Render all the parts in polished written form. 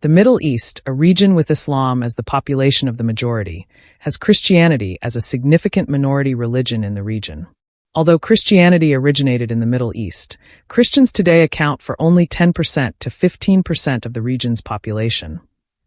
The Middle East, a region with Islam as the population of the majority, has Christianity as a significant minority religion in the region. Although Christianity originated in the Middle East, Christians today account for only 10% to 15% of the region's population,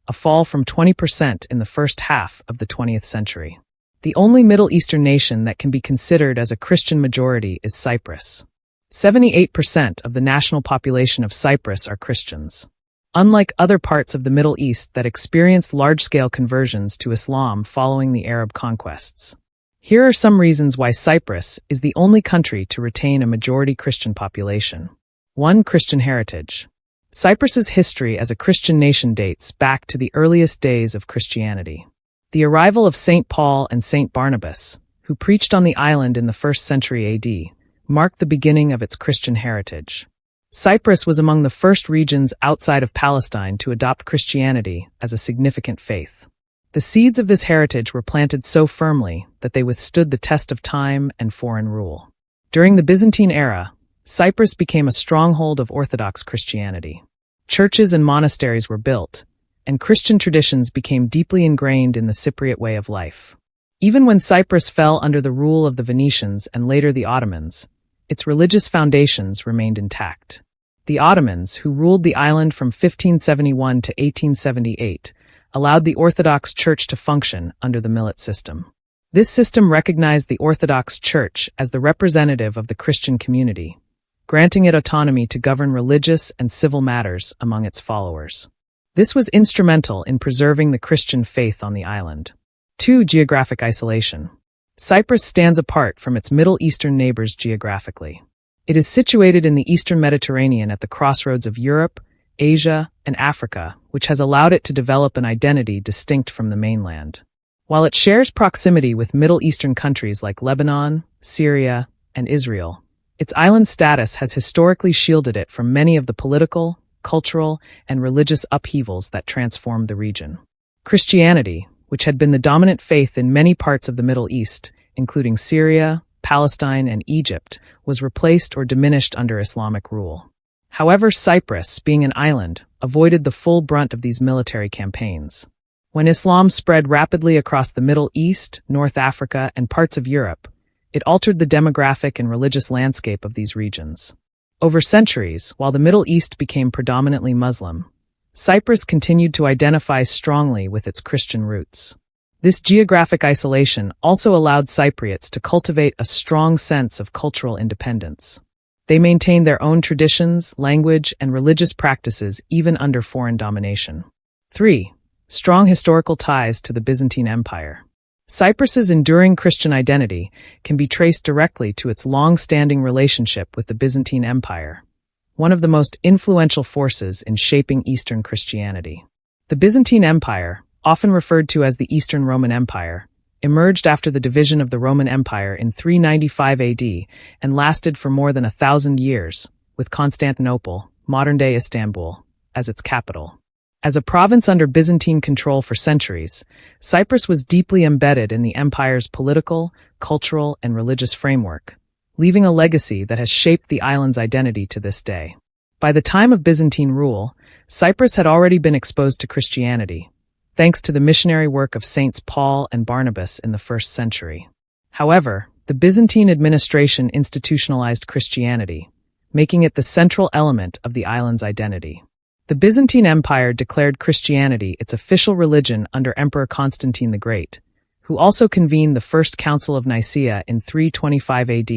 a fall from 20% in the first half of the 20th century. The only Middle Eastern nation that can be considered as a Christian majority is Cyprus. 78% of the national population of Cyprus are Christians. Unlike other parts of the Middle East that experienced large-scale conversions to Islam following the Arab conquests. Here are some reasons why Cyprus is the only country to retain a majority Christian population. 1. Christian heritage. Cyprus's history as a Christian nation dates back to the earliest days of Christianity. The arrival of St. Paul and St. Barnabas, who preached on the island in the 1st century AD, marked the beginning of its Christian heritage. Cyprus was among the first regions outside of Palestine to adopt Christianity as a significant faith. The seeds of this heritage were planted so firmly that they withstood the test of time and foreign rule. During the Byzantine era, Cyprus became a stronghold of Orthodox Christianity. Churches and monasteries were built, and Christian traditions became deeply ingrained in the Cypriot way of life. Even when Cyprus fell under the rule of the Venetians and later the Ottomans, its religious foundations remained intact. The Ottomans, who ruled the island from 1571 to 1878, allowed the Orthodox Church to function under the millet system. This system recognized the Orthodox Church as the representative of the Christian community, granting it autonomy to govern religious and civil matters among its followers. This was instrumental in preserving the Christian faith on the island. 2. Geographic isolation. Cyprus stands apart from its Middle Eastern neighbors geographically. It is situated in the Eastern Mediterranean at the crossroads of Europe, Asia, and Africa, which has allowed it to develop an identity distinct from the mainland. While it shares proximity with Middle Eastern countries like Lebanon, Syria, and Israel, its island status has historically shielded it from many of the political, cultural, and religious upheavals that transformed the region. Christianity, which had been the dominant faith in many parts of the Middle East, including Syria, Palestine, and Egypt, was replaced or diminished under Islamic rule. However, Cyprus, being an island, avoided the full brunt of these military campaigns. When Islam spread rapidly across the Middle East, North Africa, and parts of Europe, it altered the demographic and religious landscape of these regions. Over centuries, while the Middle East became predominantly Muslim, Cyprus continued to identify strongly with its Christian roots. This geographic isolation also allowed Cypriots to cultivate a strong sense of cultural independence. They maintained their own traditions, language, and religious practices even under foreign domination. 3. Strong historical ties to the Byzantine Empire. Cyprus's enduring Christian identity can be traced directly to its long-standing relationship with the Byzantine Empire, one of the most influential forces in shaping Eastern Christianity. The Byzantine Empire, often referred to as the Eastern Roman Empire, emerged after the division of the Roman Empire in 395 AD and lasted for more than 1,000 years, with Constantinople, modern-day Istanbul, as its capital. As a province under Byzantine control for centuries, Cyprus was deeply embedded in the empire's political, cultural, and religious framework, leaving a legacy that has shaped the island's identity to this day. By the time of Byzantine rule, Cyprus had already been exposed to Christianity, thanks to the missionary work of Saints Paul and Barnabas in the 1st century. However, the Byzantine administration institutionalized Christianity, making it the central element of the island's identity. The Byzantine Empire declared Christianity its official religion under Emperor Constantine the Great, who also convened the First Council of Nicaea in 325 AD,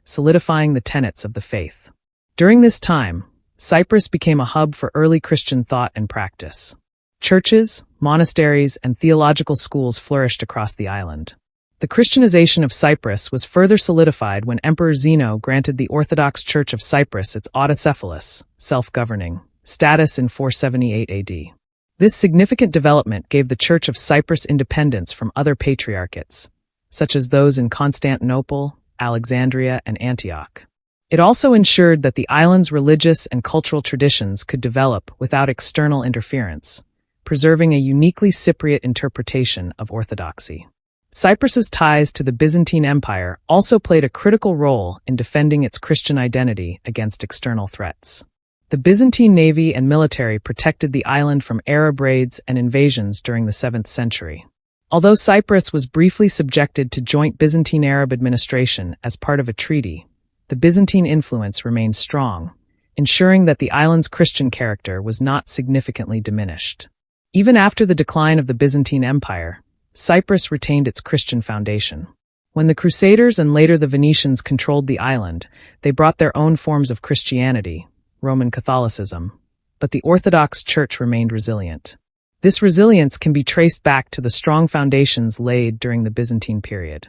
solidifying the tenets of the faith. During this time, Cyprus became a hub for early Christian thought and practice. Churches, monasteries, and theological schools flourished across the island. The Christianization of Cyprus was further solidified when Emperor Zeno granted the Orthodox Church of Cyprus its autocephalous, self-governing, status in 478 AD. This significant development gave the Church of Cyprus independence from other patriarchates, such as those in Constantinople, Alexandria, and Antioch. It also ensured that the island's religious and cultural traditions could develop without external interference, preserving a uniquely Cypriot interpretation of orthodoxy. Cyprus's ties to the Byzantine Empire also played a critical role in defending its Christian identity against external threats. The Byzantine navy and military protected the island from Arab raids and invasions during the 7th century. Although Cyprus was briefly subjected to joint Byzantine-Arab administration as part of a treaty, the Byzantine influence remained strong, ensuring that the island's Christian character was not significantly diminished. Even after the decline of the Byzantine Empire, Cyprus retained its Christian foundation. When the Crusaders and later the Venetians controlled the island, they brought their own forms of Christianity, Roman Catholicism, but the Orthodox Church remained resilient. This resilience can be traced back to the strong foundations laid during the Byzantine period.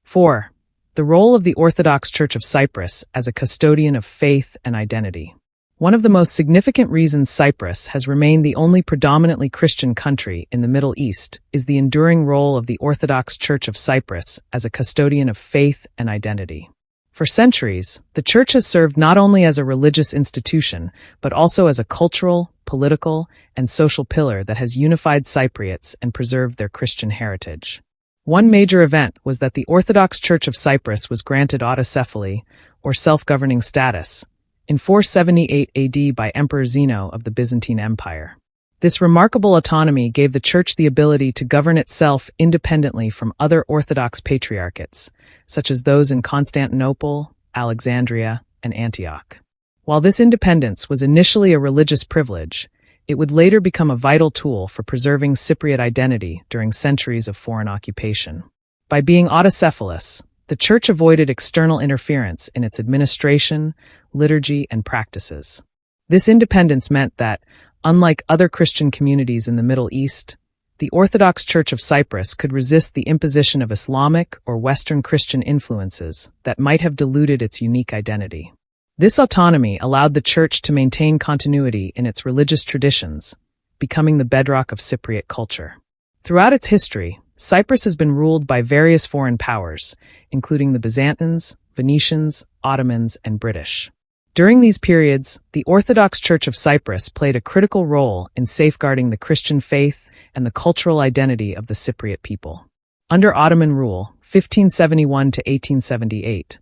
4. The role of the Orthodox Church of Cyprus as a custodian of faith and identity. One of the most significant reasons Cyprus has remained the only predominantly Christian country in the Middle East is the enduring role of the Orthodox Church of Cyprus as a custodian of faith and identity. For centuries, the Church has served not only as a religious institution, but also as a cultural, political, and social pillar that has unified Cypriots and preserved their Christian heritage. One major event was that the Orthodox Church of Cyprus was granted autocephaly, or self-governing status, in 478 AD by Emperor Zeno of the Byzantine Empire. This remarkable autonomy gave the Church the ability to govern itself independently from other Orthodox patriarchates, such as those in Constantinople, Alexandria, and Antioch. While this independence was initially a religious privilege, it would later become a vital tool for preserving Cypriot identity during centuries of foreign occupation. By being autocephalous, the Church avoided external interference in its administration, liturgy, and practices. This independence meant that, unlike other Christian communities in the Middle East, the Orthodox Church of Cyprus could resist the imposition of Islamic or Western Christian influences that might have diluted its unique identity. This autonomy allowed the Church to maintain continuity in its religious traditions, becoming the bedrock of Cypriot culture. Throughout its history, Cyprus has been ruled by various foreign powers, including the Byzantines, Venetians, Ottomans, and British. During these periods, the Orthodox Church of Cyprus played a critical role in safeguarding the Christian faith and the cultural identity of the Cypriot people. Under Ottoman rule, 1571 to 1878,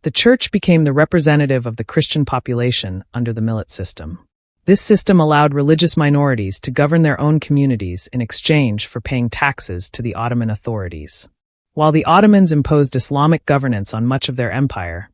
the Church became the representative of the Christian population under the millet system. This system allowed religious minorities to govern their own communities in exchange for paying taxes to the Ottoman authorities. While the Ottomans imposed Islamic governance on much of their empire,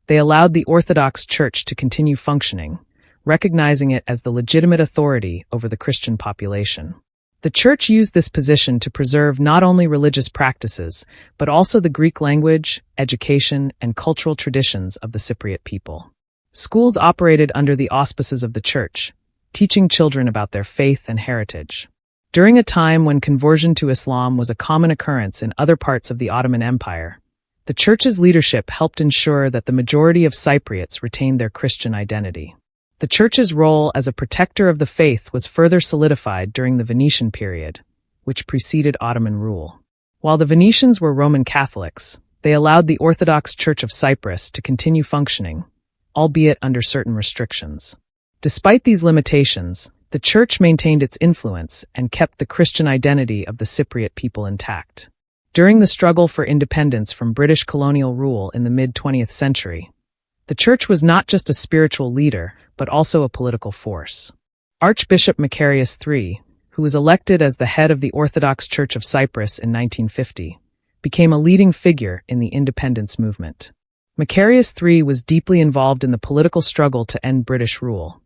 they allowed the Orthodox Church to continue functioning, recognizing it as the legitimate authority over the Christian population. The Church used this position to preserve not only religious practices, but also the Greek language, education, and cultural traditions of the Cypriot people. Schools operated under the auspices of the Church, teaching children about their faith and heritage. During a time when conversion to Islam was a common occurrence in other parts of the Ottoman Empire, the Church's leadership helped ensure that the majority of Cypriots retained their Christian identity. The Church's role as a protector of the faith was further solidified during the Venetian period, which preceded Ottoman rule. While the Venetians were Roman Catholics, they allowed the Orthodox Church of Cyprus to continue functioning, albeit under certain restrictions. Despite these limitations, the Church maintained its influence and kept the Christian identity of the Cypriot people intact. During the struggle for independence from British colonial rule in the mid-20th century, the Church was not just a spiritual leader, but also a political force. Archbishop Macarius III, who was elected as the head of the Orthodox Church of Cyprus in 1950, became a leading figure in the independence movement. Macarius III was deeply involved in the political struggle to end British rule,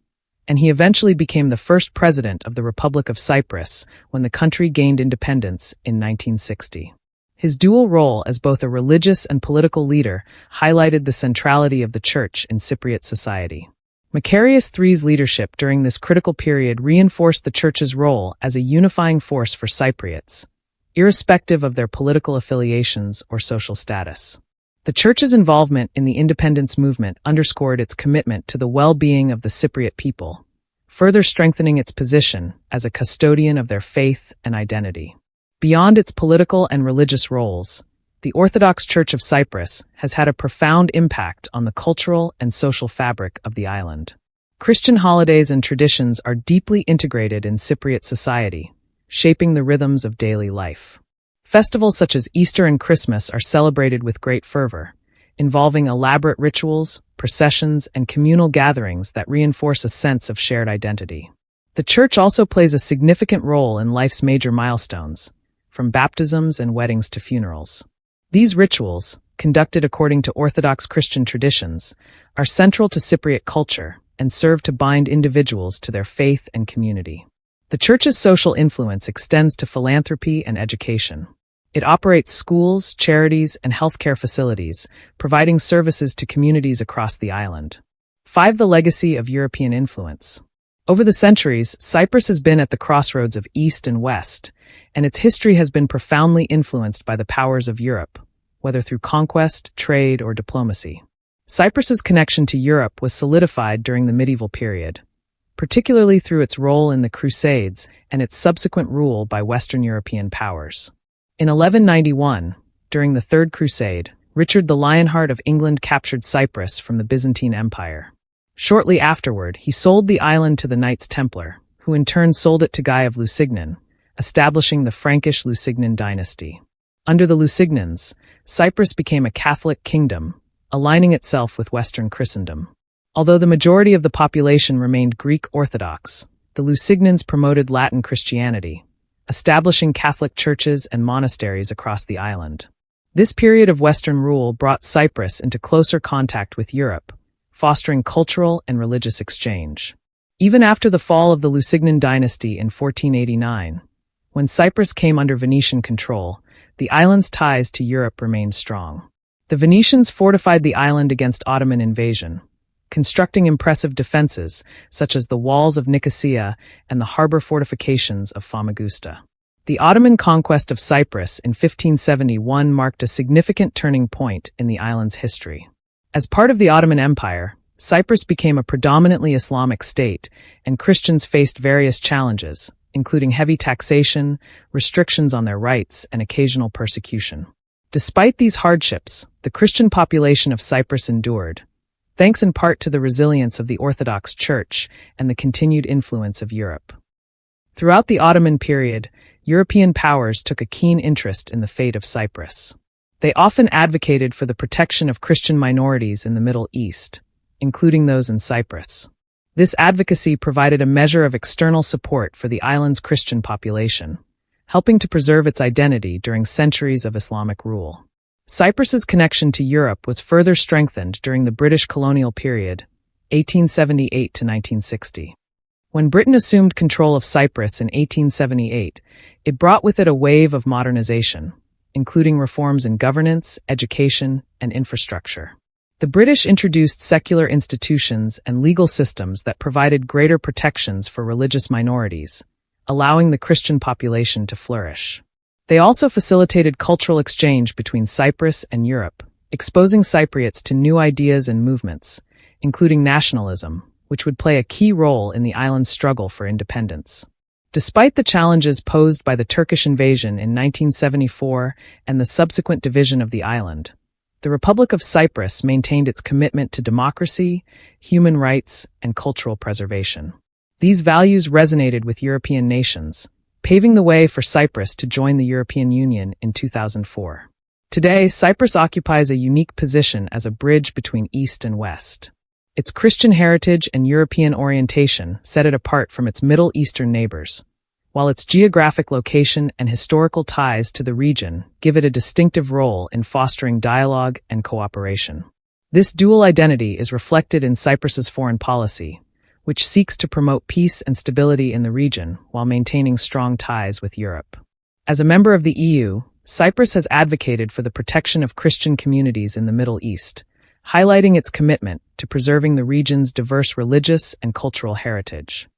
and he eventually became the first president of the Republic of Cyprus when the country gained independence in 1960. His dual role as both a religious and political leader highlighted the centrality of the Church in Cypriot society. Macarius III's leadership during this critical period reinforced the Church's role as a unifying force for Cypriots, irrespective of their political affiliations or social status. The Church's involvement in the independence movement underscored its commitment to the well-being of the Cypriot people, further strengthening its position as a custodian of their faith and identity. Beyond its political and religious roles, the Orthodox Church of Cyprus has had a profound impact on the cultural and social fabric of the island. Christian holidays and traditions are deeply integrated in Cypriot society, shaping the rhythms of daily life. Festivals such as Easter and Christmas are celebrated with great fervor, involving elaborate rituals, processions, and communal gatherings that reinforce a sense of shared identity. The Church also plays a significant role in life's major milestones, from baptisms and weddings to funerals. These rituals, conducted according to Orthodox Christian traditions, are central to Cypriot culture and serve to bind individuals to their faith and community. The Church's social influence extends to philanthropy and education. It operates schools, charities, and healthcare facilities, providing services to communities across the island. 5. The legacy of European influence. Over the centuries, Cyprus has been at the crossroads of East and West, and its history has been profoundly influenced by the powers of Europe, whether through conquest, trade, or diplomacy. Cyprus's connection to Europe was solidified during the medieval period, particularly through its role in the Crusades and its subsequent rule by Western European powers. In 1191, during the Third Crusade, Richard the Lionheart of England captured Cyprus from the Byzantine Empire. Shortly afterward, he sold the island to the Knights Templar, who in turn sold it to Guy of Lusignan, establishing the Frankish Lusignan dynasty. Under the Lusignans, Cyprus became a Catholic kingdom, aligning itself with Western Christendom. Although the majority of the population remained Greek Orthodox, the Lusignans promoted Latin Christianity, establishing Catholic churches and monasteries across the island. This period of Western rule brought Cyprus into closer contact with Europe, fostering cultural and religious exchange. Even after the fall of the Lusignan dynasty in 1489, when Cyprus came under Venetian control, the island's ties to Europe remained strong. The Venetians fortified the island against Ottoman invasion, constructing impressive defenses such as the walls of Nicosia and the harbor fortifications of Famagusta. The Ottoman conquest of Cyprus in 1571 marked a significant turning point in the island's history. As part of the Ottoman Empire, Cyprus became a predominantly Islamic state, and Christians faced various challenges, including heavy taxation, restrictions on their rights, and occasional persecution. Despite these hardships, the Christian population of Cyprus endured, thanks in part to the resilience of the Orthodox Church and the continued influence of Europe. Throughout the Ottoman period, European powers took a keen interest in the fate of Cyprus. They often advocated for the protection of Christian minorities in the Middle East, including those in Cyprus. This advocacy provided a measure of external support for the island's Christian population, helping to preserve its identity during centuries of Islamic rule. Cyprus's connection to Europe was further strengthened during the British colonial period, 1878 to 1960. When Britain assumed control of Cyprus in 1878, it brought with it a wave of modernization, including reforms in governance, education, and infrastructure. The British introduced secular institutions and legal systems that provided greater protections for religious minorities, allowing the Christian population to flourish. They also facilitated cultural exchange between Cyprus and Europe, exposing Cypriots to new ideas and movements, including nationalism, which would play a key role in the island's struggle for independence. Despite the challenges posed by the Turkish invasion in 1974 and the subsequent division of the island, the Republic of Cyprus maintained its commitment to democracy, human rights, and cultural preservation. These values resonated with European nations, paving the way for Cyprus to join the European Union in 2004. Today, Cyprus occupies a unique position as a bridge between East and West. Its Christian heritage and European orientation set it apart from its Middle Eastern neighbors, while its geographic location and historical ties to the region give it a distinctive role in fostering dialogue and cooperation. This dual identity is reflected in Cyprus's foreign policy, which seeks to promote peace and stability in the region while maintaining strong ties with Europe. As a member of the EU, Cyprus has advocated for the protection of Christian communities in the Middle East, highlighting its commitment to preserving the region's diverse religious and cultural heritage.